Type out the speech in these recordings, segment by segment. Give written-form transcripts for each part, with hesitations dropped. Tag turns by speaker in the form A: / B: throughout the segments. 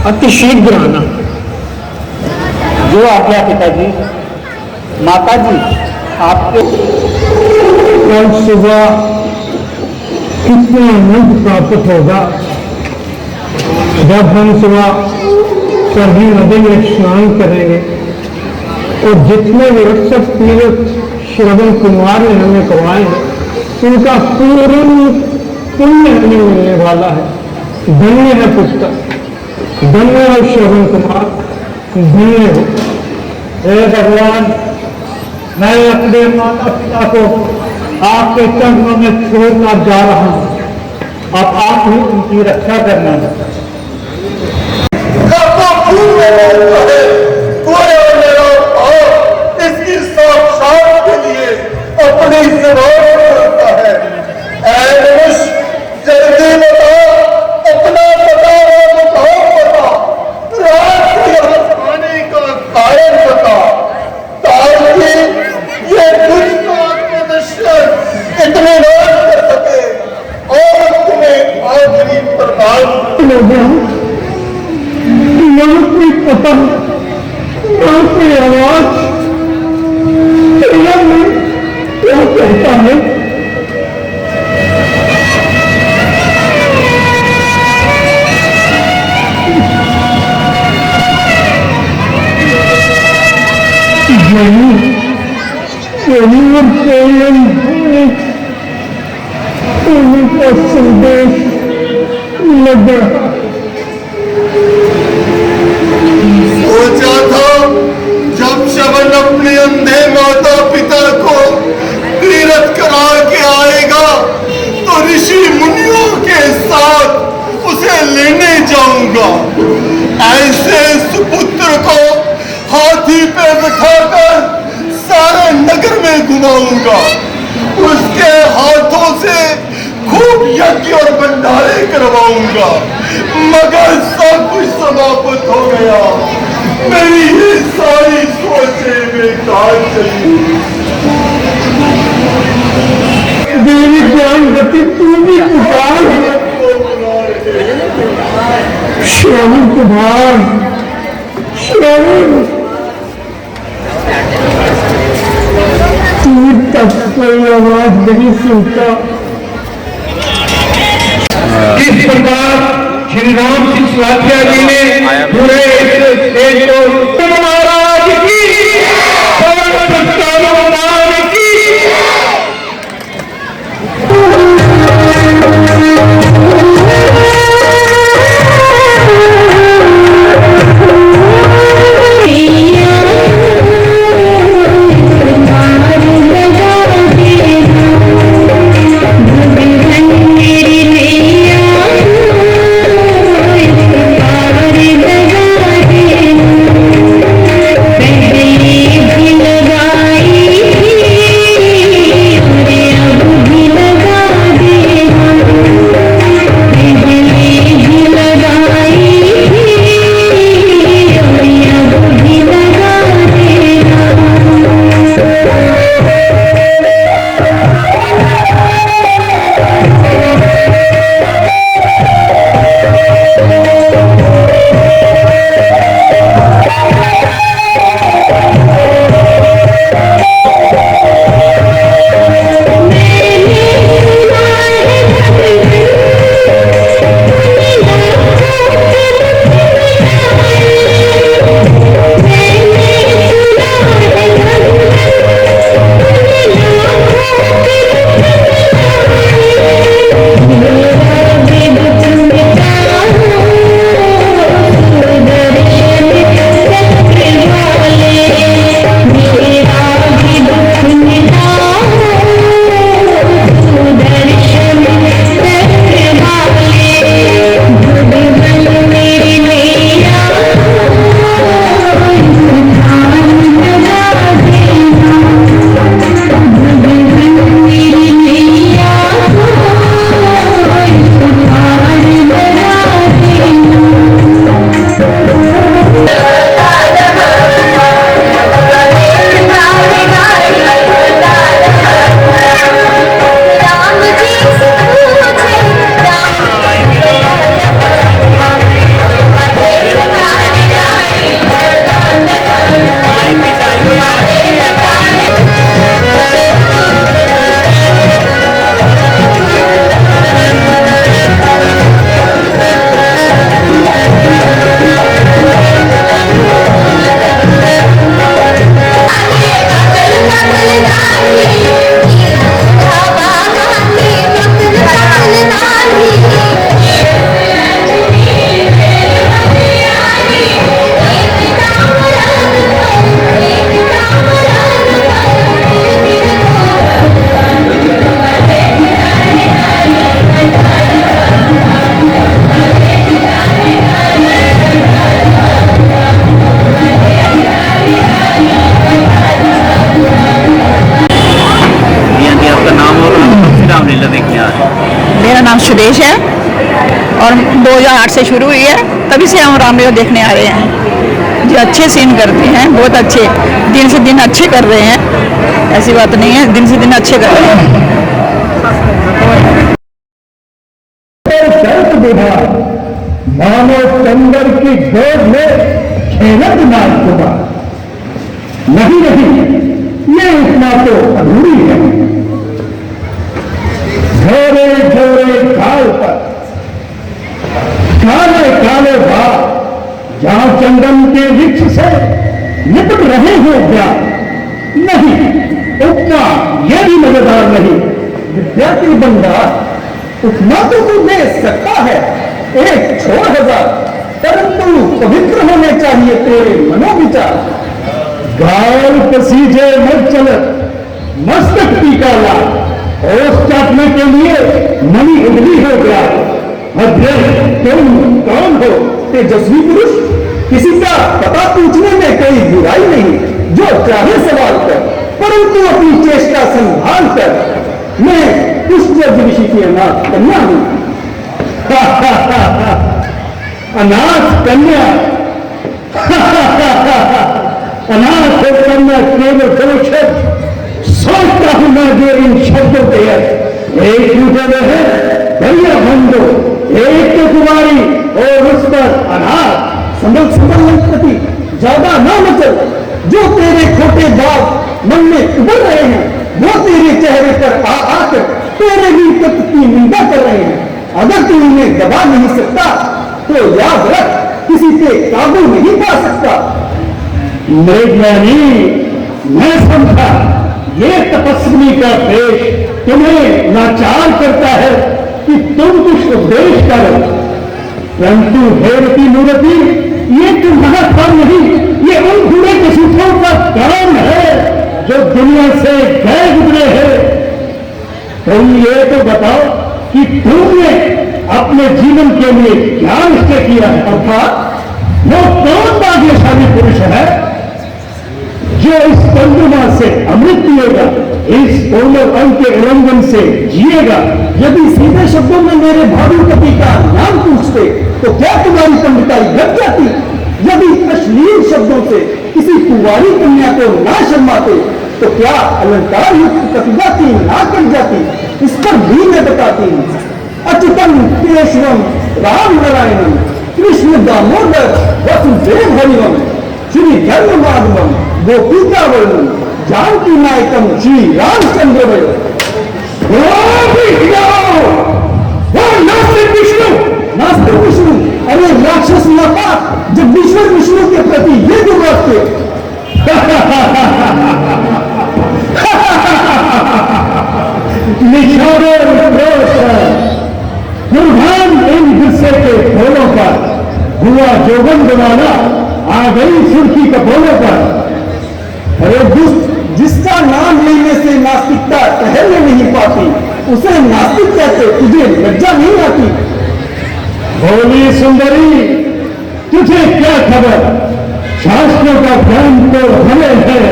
A: अति शीघ्र आना।
B: जो आज्ञा पिताजी। माताजी आपके
A: कल सुबह कितना आनंद प्राप्त होगा जब हम सुबह सभी नदी में स्नान करेंगे और जितने विरक्षक तीर्थ श्रवण कुमार ने हमें करवाए हैं उनका पूर्ण पुण्य हमें मिलने वाला है। धन्य है पुत्र, धन्य है श्रवण कुमार, धन्य हो। हे भगवान, मैं अपने माता पिता को आपके चरणों में छोड़कर जा रहा हूं। अब आप ही उनकी रक्षा करना है।
C: इसकी साक्षात के लिए अपनी सेवा करता है। जल्दी बता, अपना पता बता, रात आने का कारण बता, ताकि ये दुष्ट आत्मदर्शन इतने रात कर सके और तुम्हें आखिरी प्रदान
A: यहाँ कोई पता, यहाँ कोई आवाज, क्या कहता है? का संदेश लगा।
C: सोचा था जब श्रवण अपने अंधे माता पिता को तीरथ करा के आएगा तो ऋषि मुनियों के साथ उसे लेने जाऊंगा। ऐसे सुपुत्र को हाथी पे बिठाकर सारे नगर में घुमाऊंगा। उसके हाथों से खूब यज्ञ और भंडारे करवाऊंगा। मगर सब कुछ समाप्त हो गया। मेरी ये सारी सोचें बेकार चली।
A: देवी ज्ञान गति तू भी पुकार, श्रवण कुमार, श्रवण तू तक कोई आवाज नहीं सुनता। किस प्रकार श्री राम सिंह जी ने पूरे इस देश को महाराज की
D: मेरी मेरा नाम सुदेश है और 2008 से शुरू हुई है, तभी से हम रामलीला देखने आ रहे हैं। जो अच्छे सीन करते हैं, बहुत अच्छे, दिन से दिन अच्छे कर रहे हैं, ऐसी बात नहीं है, दिन से दिन अच्छे कर रहे हैं।
A: मानो चंदर की गोद में खेलत नाल कुमार, नहीं ये इतना तो अधूरी है। झोरे झोरे काल पर काले काले भाव, जहां चंदन के वृक्ष से निपट रहे हो क्या? नहीं, उतना यह भी मजेदार नहीं। विद्यार्थी बंदा, उतना तो तू दे सकता है, एक छोड़ हजार, परंतु पवित्र होने चाहिए तेरे मनोविचार। गाल पसीजे मत चलत, मस्तक टीका ला, होश चाटने के लिए मणि उगली हो गया। अध्ययन तुम कौन हो तेजस्वी पुरुष? किसी का पता पूछने में कोई बुराई नहीं, जो चाहे सवाल कर, परंतु अपनी चेष्टा संभाल कर। मैं पुष्प ऋषि की अनाथ कन्या हूं। अनाथ कन्या अनाथ कन्या केवल दो शब्द सोचता हूं मैं जो इन शब्दों पे है। एक टूटे में है भैया बंदो, एक तो कुमारी और उस पर अनाथ। संभल संभल प्रति ज्यादा ना मचल, जो तेरे खोटे बात मन में उभर रहे हैं, वो तेरे चेहरे पर आ आकर तेरे भी तत्व की निंदा कर रहे हैं। अगर तू इन्हें दबा नहीं सकता तो याद रख, किसी पे काबू नहीं पा सकता। मृगयानी, मैं समझा ये तपस्वी का देश तुम्हें लाचार करता है कि तुम कुछ उपदेश करो, परंतु हेरती मूर्ति, ये तुम्हारा काम नहीं, ये उन बुरे कसूरों का काम है जो दुनिया से गए गुजरे हैं। तुम ये तो बताओ कि तुमने अपने जीवन के लिए क्या निश्चय किया है? अर्थात वो कौन भाग्यशाली पुरुष है जो इस चंद्रमा से अमृत पिएगा, इस कोमल अंग के उल्लंघन से जिएगा? यदि सीधे शब्दों में मेरे भावी पति का नाम पूछते तो क्या तुम्हारी पंडिताई घट जाती? यदि अश्लील शब्दों से किसी कुंवारी कन्या को ना शर्माते तो क्या अलंकार युक्त प्रतिभा की ना कट जाती? इस पर भी मैं बताती हूँ। अच्युतम केशवम राम नारायणम कृष्ण दामोदर वसुदेव हरिवम श्री धर्म माधवम गोपिका वर्णम जानकी नायकम श्री रामचंद्र नास्तिक विष्णु, नास्तिक विष्णु, अरे राक्षस माता, जब विष्णु के प्रति ये जो बात निछोड़े कुर्बान इन गुस्से के फूलों पर हुआ जोगन दवाना, आ गई सुर्खी कपोलों पर। अरे दुष्ट, जिसका नाम लेने से नास्तिकता टहलने नहीं पाती, उसे नास्तिक कहते, तुझे लज्जा नहीं आती? भोली सुंदरी, तुझे क्या खबर? शास्त्रों का ज्ञान तो हमें है,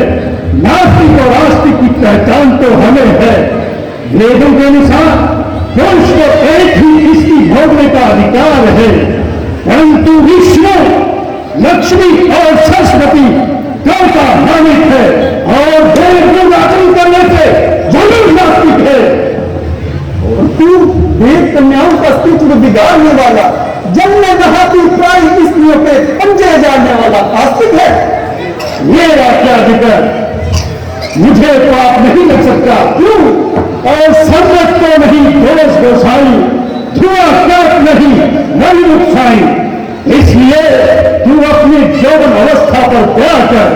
A: नास्तिक और आस्तिक की पहचान तो हमें है। वेदों के अनुसार पुरुष को एक ही इसकी भोगने का अधिकार है, परंतु विष्णु, लक्ष्मी और सरस्वती का मालिक है और देव आचरण करने से जरूर नास्तिक है। और तू देव कन्याओं का अस्तित्व बिगाड़ने वाला, जन्मे नहाती प्राय स्त्रियों पे पंजे जाने वाला आस्तिक है। ये आज्ञाधिकार मुझे तो आप नहीं लग सकता। क्यों? और सर्वत तो नहीं दोष गोसाई, धुआं काट नहीं नई नुकसाई। इसलिए तू अपनी यौवन अवस्था पर दया कर,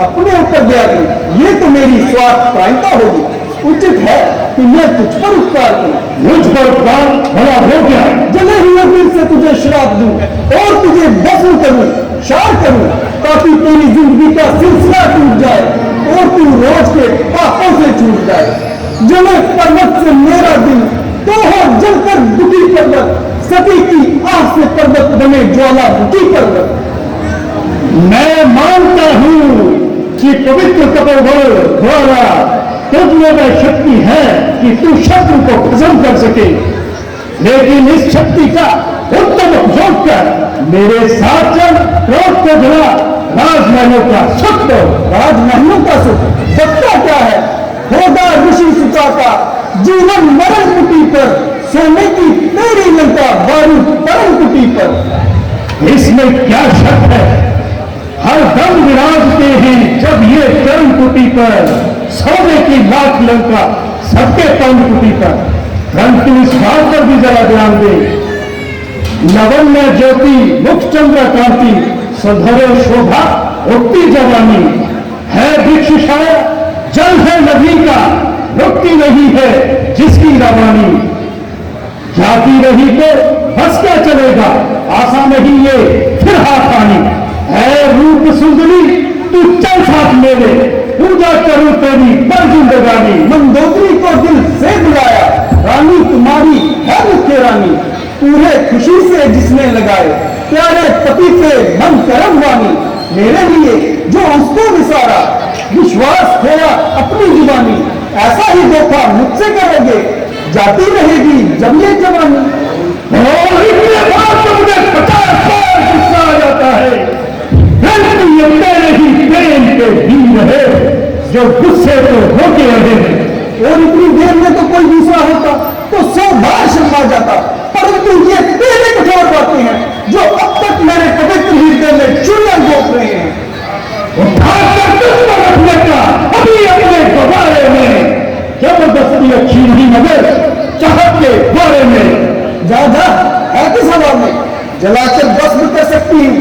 A: अपने ऊपर दया कर। ये तो मेरी स्वार्थ प्रायता होगी। उचित है कि मैं तुझ पर उपकार करूं। मुझ पर उपकार भला हो गया, जले हुए दिल से तुझे श्राप दूं और तुझे दफन करूं, शार करूं, ताकि तेरी जिंदगी का सिलसिला टूट जाए और तू रोज के पापों से छूट जाए। जले पर्वत से मेरा दिल तो हो जलकर दुखी पर्वत, सती की आग से पर्वत बने ज्वाला दुखी पर्वत। मैं मानता हूं कि पवित्र तपोबल द्वारा तुझ में वह शक्ति है कि तू शत्रु को खत्म कर सके, लेकिन इस शक्ति का उत्तम उपयोग कर मेरे साथ चल, क्रोध को जला, राजमहलों का सुख दो। राजमहलों का सुख सत्ता क्या है? होगा ऋषि सुता का जीवन मरण कुटी पर, सोने की तेरी लंका बारूद परम कुटी पर। इसमें क्या शक है? हर दम विराजते हैं जब ये परम कुटी पर, सोने की लाख लंका सबके परम कुटी पर। परंतु इस बात पर भी जरा ध्यान दे, लवण्य ज्योति मुख चंद्र कांति, सधरे शोभा रुकती जवानी, है वृक्ष छाया जल है नदी का, रुकती नहीं है जिसकी रवानी। जाती रही तो बस क्या चलेगा, आशा नहीं ये फिर हाथ आनी। है रूप सुंदरी तू चल साथ मेरे, पूजा करूं तेरी पर जिंदगानी। मंदोदरी को दिल से बुलाया, रानी तुम्हारी है मुख्य रानी। पूरे खुशी से जिसने लगाए, प्यारे पति से मन करम वानी। मेरे लिए जो उसको विसारा, विश्वास खोया अपनी जुबानी। ऐसा ही धोखा मुझसे करोगे, जाती रहेगी जब ये जवानी। और इतने बात तो मुझे 50 बार गुस्सा आ जाता है, परंतु ये तेरे ही प्रेम के वीर है जो गुस्से को रोके रहे हैं। और इतनी देर में तो कोई दूसरा होता तो 100 बार शर्मा जाता, परंतु ये तेरे कठोर बातें हैं जो अब तक मेरे पवित्र हृदय में चूड़ियां घोंप रहे हैं। उठाकर तुझको रखने का अभी अपने गुब्बारे में, जबरदस्ती अच्छी नहीं मगर चाहत के बारे में। जा जा है किस हवा में, जलाकर भस्म कर सकती हूँ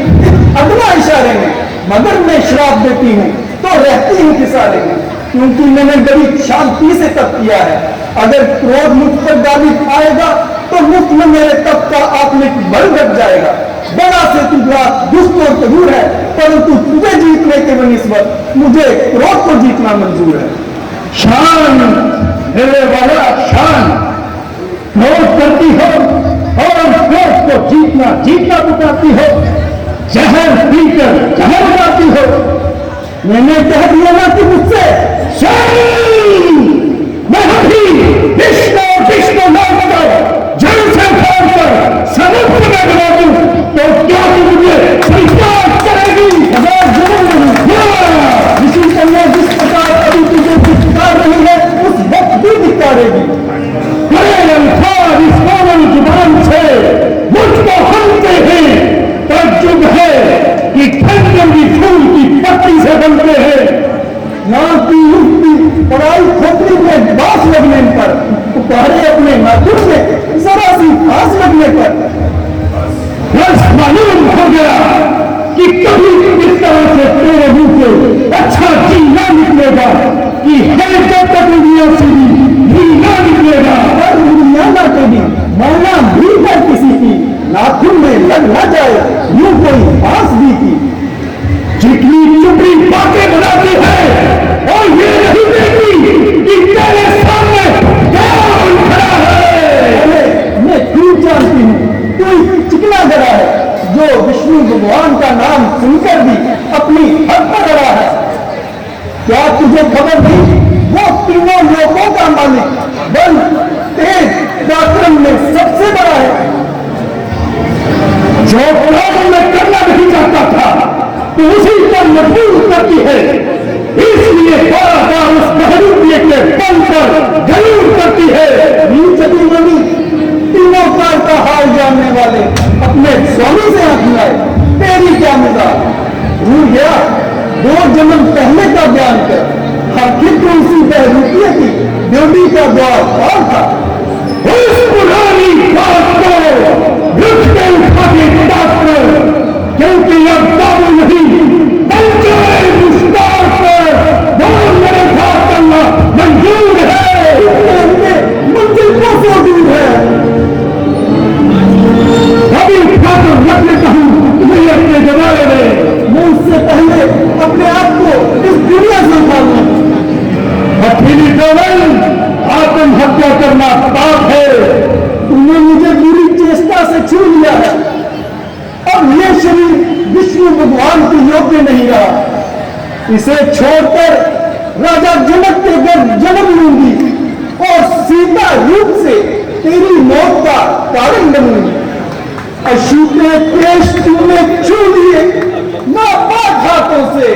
A: अगला इशारे में, मगर मैं श्राप देती हूँ तो रहती हूँ किसारे में। क्योंकि मैंने बड़ी शांति से तप किया है, अगर क्रोध मुझ पर गालिब आएगा तो मुफ्त में मेरे तप का आत्मिक बल घट जाएगा। बड़ा से तू बड़ा दुष्ट और जरूर है, परंतु तुझे जीतने के बनिस्बत मुझे क्रोध को जीतना मंजूर है। शान मेरे वाला शान, क्रोध करती हो और क्रोध को जीतना बुताती हो, जहर पीकर जहर बनाती हो। मैंने कह दिया ना कि मुझसे मैं अभी विष्णु नाम को जल से खोलकर समुद्र में बना दूं तो क्या तू मुझे स्वीकार करेगी? इसी समय जिस प्रकार अभी तुझे धिक्कार रही है उस वक्त भी धिक्कारेगी। बड़े अल्फाज इस कोमल जुबान से मुझको हमसे हैं, तज्जुब है कि ठंडी फूल की पत्ती से बनते हैं। यहाँ की युक्ति पढ़ाई खोपड़ी में बांस लगने पर, पुकारे अपने नाखून में जरा सी घास लगने पर। बस मालूम हो गया कि कभी इस तरह से तेरे मुंह से अच्छा जी ना निकलेगा, कि है जब तक दुनिया सीधी घी ना निकलेगा। और दुनिया ना कभी मौना भी है किसी की, नाखून में लग ना जाए यूं कोई बांस भी की। जितनी चुपड़ी बातें बनाती है और ये नहीं देखती कि तेरे सामने कौन खड़ा है। मैं खूब जानती हूँ कोई चिकना गड़ा है जो विष्णु भगवान का नाम सुनकर भी अपनी हद पर अड़ा है। क्या तुझे खबर नहीं, वो तीनों लोगों का मालिक, बल तेज पराक्रम में सबसे बड़ा है। जो काम मैं करना नहीं चाहता था तो उसी पर मजबूर करती है, इसलिए बार बार उस बहरूपिए के बल पर गलूर करती है। नीचती तीनों काल का हाल जानने वाले अपने स्वामी से हाथ मिलाए, तेरी क्या मजाक? भूल गया 2 जन्म पहले का ज्ञान कर, आखिर तो उसी बहरूपिए की ड्यूटी का द्वार पार था। उस पुरानी बात को रुक के उठा के डाक्टर, क्योंकि अब काबू नहीं पंचायत मुश्ताक पर वो मेरे साथ करना मंजूर है। मंजिल को सो दूर है, अभी उठाकर रख लेता हूँ तुम्हें अपने जमाने में। मैं उससे पहले अपने आप को इस दुनिया से उठाऊंगा। अखिली केवल आत्महत्या करना पाप है। तुमने मुझे बुरी चेष्टा से छू लिया है, अब ये शरीर विष्णु भगवान के योग्य नहीं रहा। इसे छोड़कर राजा जनक के घर जन्म लूंगी और सीता रूप से तेरी मौत का कारण बनूंगी। अछूते केश तूने छू लिए नापाक हाथों से,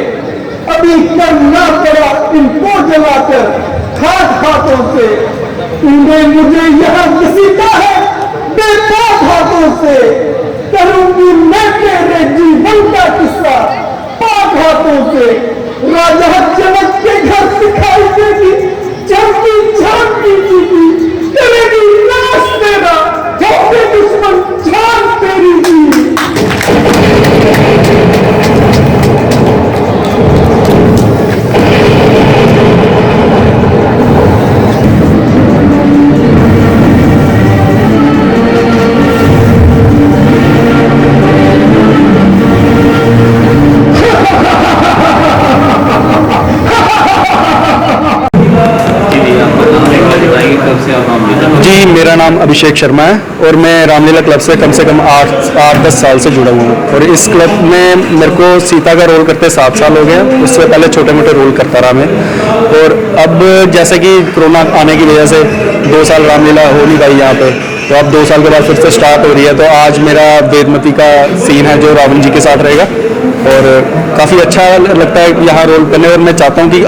A: अभी करना पड़ा इनको जलाकर खाक हाथों से। तूने मुझे यहाँ घसीटा है बेपाक हाथों से, करूंगी मैं तेरे जीवन का किस्सा पाक हाथों से। राजा जनक के घर सिखाई देगी चलती झांकी की, करेगी नाश तेरा, होंगे दुश्मन जान तेरी की।
E: जी, मेरा नाम अभिषेक शर्मा है और मैं रामलीला क्लब से कम 8-10 साल से जुड़ा हुआ हूँ। और इस क्लब में मेरे को सीता का रोल करते 7 साल हो गए। उससे पहले छोटे मोटे रोल करता रहा मैं। और अब जैसे कि कोरोना आने की वजह से 2 साल रामलीला हो नहीं पाई यहाँ पे, तो अब 2 साल के बाद फिर से स्टार्ट हो रही है। तो आज मेरा वेदमती का सीन है जो रावण जी के साथ रहेगा और काफ़ी अच्छा लगता है यहाँ रोल करने। और मैं चाहता हूँ कि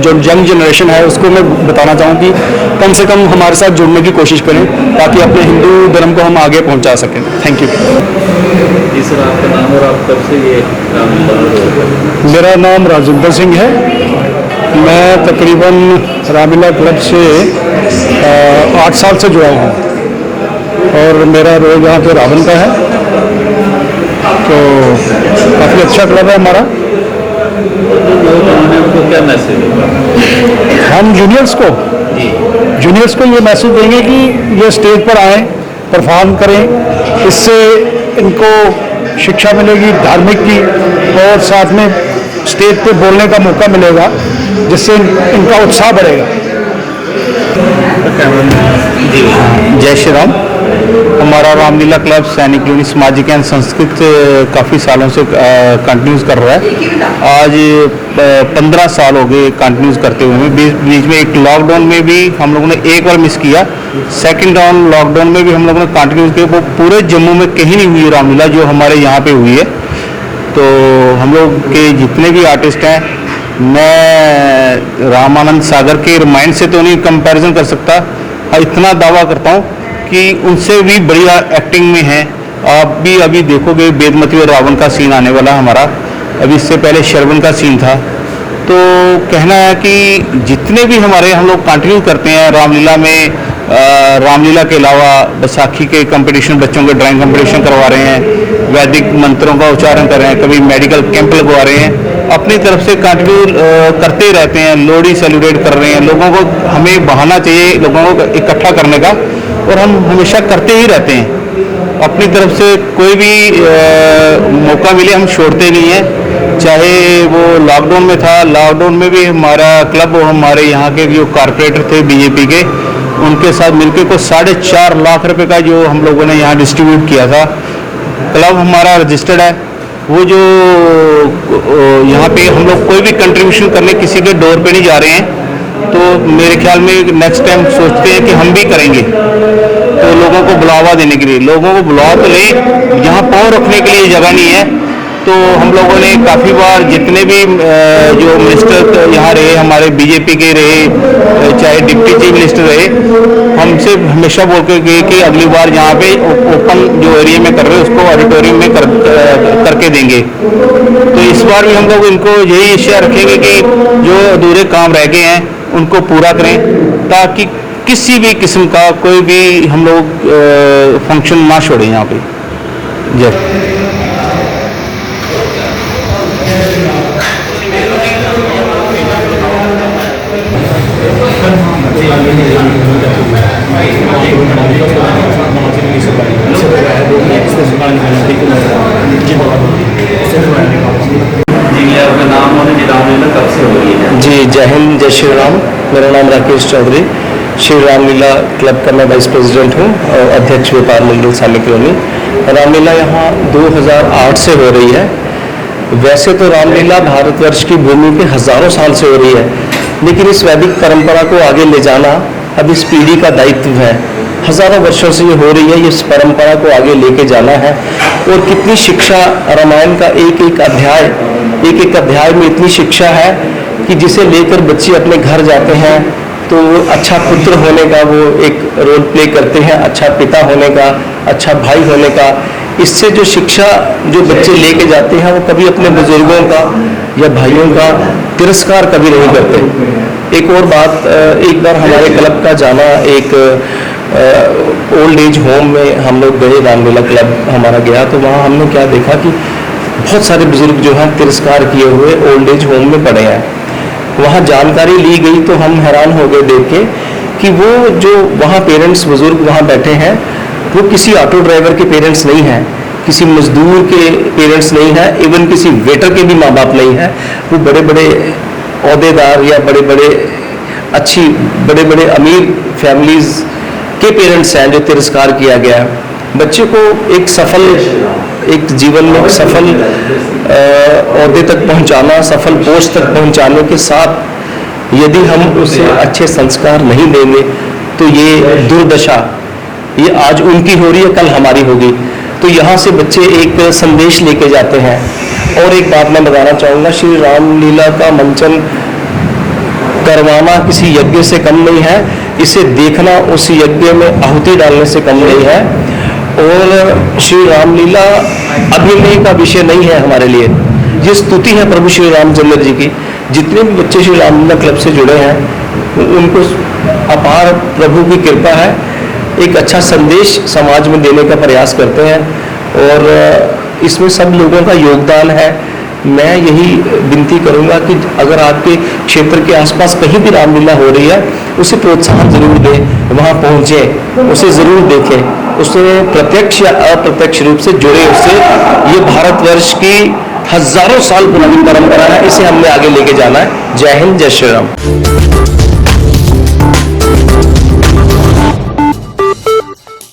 E: जो यंग जनरेशन है उसको मैं बताना चाहूँ कि कम से कम हमारे साथ जुड़ने की कोशिश करें ताकि अपने हिंदू धर्म को हम आगे पहुँचा सकें। Thank you.
F: जी सर, आपका नाम और आप कब से ये रामलीला?
E: मेरा नाम राजेंद्र सिंह है। मैं तकरीबन रामलीला क्लब से 8 साल से जुड़ा हूँ और मेरा रोल यहाँ पे रावण का है। तो काफ़ी अच्छा क्लब है हमारा।
F: उनको क्या मैसेज होगा?
E: हम जूनियर्स को ये मैसेज देंगे कि ये स्टेज पर आएँ, परफॉर्म करें। इससे इनको शिक्षा मिलेगी धार्मिक की और साथ में स्टेज पे बोलने का मौका मिलेगा जिससे इनका उत्साह बढ़ेगा। जय श्री राम। हमारा रामलीला क्लब सैनिक कॉलोनी सामाजिक एवं संस्कृत काफ़ी सालों से कंटिन्यूस कर रहा है। आज 15 साल हो गए कंटिन्यूस करते हुए। बीच में एक लॉकडाउन में भी हम लोगों ने एक बार मिस किया। सेकंड लॉकडाउन में भी हम लोगों ने कंटिन्यूस किया। वो पूरे जम्मू में कहीं नहीं हुई रामलीला जो हमारे यहाँ पे हुई है। तो हम लोग के जितने भी आर्टिस्ट हैं, मैं रामानंद सागर के रामायण से तो नहीं कंपैरिजन कर सकता, इतना दावा करता हूँ कि उनसे भी बढ़िया एक्टिंग में है। आप भी अभी देखोगे वेदमती और रावण का सीन आने वाला हमारा, अभी इससे पहले शरवण का सीन था। तो कहना है कि जितने भी हमारे हम लोग कंटिन्यू करते हैं रामलीला में, रामलीला के अलावा बैसाखी के कंपटीशन, बच्चों के ड्राइंग कंपटीशन करवा रहे हैं, वैदिक मंत्रों का उच्चारण कर रहे हैं, कभी मेडिकल कैंप लगवा रहे हैं, अपनी तरफ से कंटिन्यू करते ही रहते हैं। लोहड़ी सेलिब्रेट कर रहे हैं। लोगों को हमें बहाना चाहिए लोगों को इकट्ठा करने का, और हम हमेशा करते ही रहते हैं। अपनी तरफ से कोई भी मौका मिले हम छोड़ते नहीं हैं। चाहे वो लॉकडाउन में था, लॉकडाउन में भी हमारा क्लब और हमारे यहाँ के जो कारपोरेटर थे बीजेपी के, उनके साथ मिलकर को 4.5 लाख रुपए का जो हम लोगों ने यहाँ डिस्ट्रीब्यूट किया था। क्लब हमारा रजिस्टर्ड है। वो जो यहाँ पे हम लोग कोई भी कंट्रीब्यूशन करने किसी के डोर पे नहीं जा रहे हैं। तो मेरे ख्याल में नेक्स्ट टाइम सोचते हैं कि हम भी करेंगे, तो लोगों को बुलावा देने के लिए। लोगों को बुलावा तो ले, यहाँ पाँव रखने के लिए जगह नहीं है। तो हम लोगों ने काफ़ी बार जितने भी जो मिनिस्टर यहाँ रहे, हमारे बीजेपी के रहे, चाहे डिप्टी चीफ मिनिस्टर रहे, हमसे हमेशा बोल के गए कि अगली बार यहाँ पे ओपन जो एरिया में कर रहे हैं उसको ऑडिटोरियम में करके देंगे। तो इस बार भी हम लोग इनको यही इच्छा रखेंगे कि जो अधूरे काम रह गए हैं उनको पूरा करें, ताकि किसी भी किस्म का कोई भी हम लोग फंक्शन ना छोड़ें यहाँ पे। जय।
G: जी, जय हिंद, जय श्री राम। मेरा नाम राकेश चौधरी, श्री रामलीला क्लब का मैं वाइस प्रेसिडेंट हूँ और अध्यक्ष व्यापार मंडल सैनिक कॉलोनी। रामलीला यहाँ 2008 से हो रही है। वैसे तो रामलीला भारतवर्ष की भूमि पे हज़ारों साल से हो रही है, लेकिन इस वैदिक परंपरा को आगे ले जाना अब इस पीढ़ी का दायित्व है। हजारों वर्षों से ये हो रही है, इस परंपरा को आगे लेके जाना है। और कितनी शिक्षा, रामायण का एक एक अध्याय में इतनी शिक्षा है कि जिसे लेकर बच्चे अपने घर जाते हैं तो अच्छा पुत्र होने का वो एक रोल प्ले करते हैं, अच्छा पिता होने का, अच्छा भाई होने का। इससे जो शिक्षा जो बच्चे लेके जाते हैं वो कभी अपने बुजुर्गों का या भाइयों का तिरस्कार कभी नहीं करते। एक और बात, एक बार हमारे क्लब का जाना एक ओल्ड एज होम में हम लोग गए, रामलीला क्लब हमारा गया, तो वहाँ हमने क्या देखा कि बहुत सारे बुजुर्ग जो हैं तिरस्कार किए हुए ओल्ड एज होम में पड़े हैं। वहाँ जानकारी ली गई तो हम हैरान हो गए देख के कि वो जो वहाँ पेरेंट्स बुजुर्ग वहाँ बैठे हैं वो किसी ऑटो ड्राइवर के पेरेंट्स नहीं हैं, किसी मजदूर के पेरेंट्स नहीं हैं, इवन किसी वेटर के भी माँ बाप नहीं हैं। वो बड़े बड़े ओहदेदार या बड़े बड़े अमीर फैमिलीज के पेरेंट्स हैं जो तिरस्कार किया गया है। बच्चे को एक जीवन में सफल ओहदे तक पहुंचाना, सफल पोस्ट तक पहुंचाने के साथ यदि हम उसे अच्छे संस्कार नहीं देंगे तो ये दुर्दशा ये आज उनकी हो रही है, कल हमारी होगी। तो यहाँ से बच्चे एक संदेश लेके जाते हैं। और एक बात मैं बताना चाहूँगा, श्री रामलीला का मंचन करवाना किसी यज्ञ से कम नहीं है, इसे देखना उस यज्ञ में आहुति डालने से कम नहीं है। और श्री रामलीला अभिनय का विषय नहीं है हमारे लिए, ये स्तुति है प्रभु श्री रामचंद्र जी की। जितने भी बच्चे श्री रामलीला क्लब से जुड़े हैं उनको अपार प्रभु की कृपा है, एक अच्छा संदेश समाज में देने का प्रयास करते हैं और इसमें सब लोगों का योगदान है। मैं यही विनती करूंगा कि अगर आपके क्षेत्र के आसपास कहीं भी रामलीला हो रही है उसे प्रोत्साहन जरूर दें, वहाँ पहुँचें, उसे ज़रूर देखें, उससे प्रत्यक्ष या अप्रत्यक्ष रूप से जुड़े। उससे ये भारतवर्ष की हजारों साल पुरानी परंपरा है, इसे हमने आगे लेके जाना है। जय हिंद, जय श्री राम।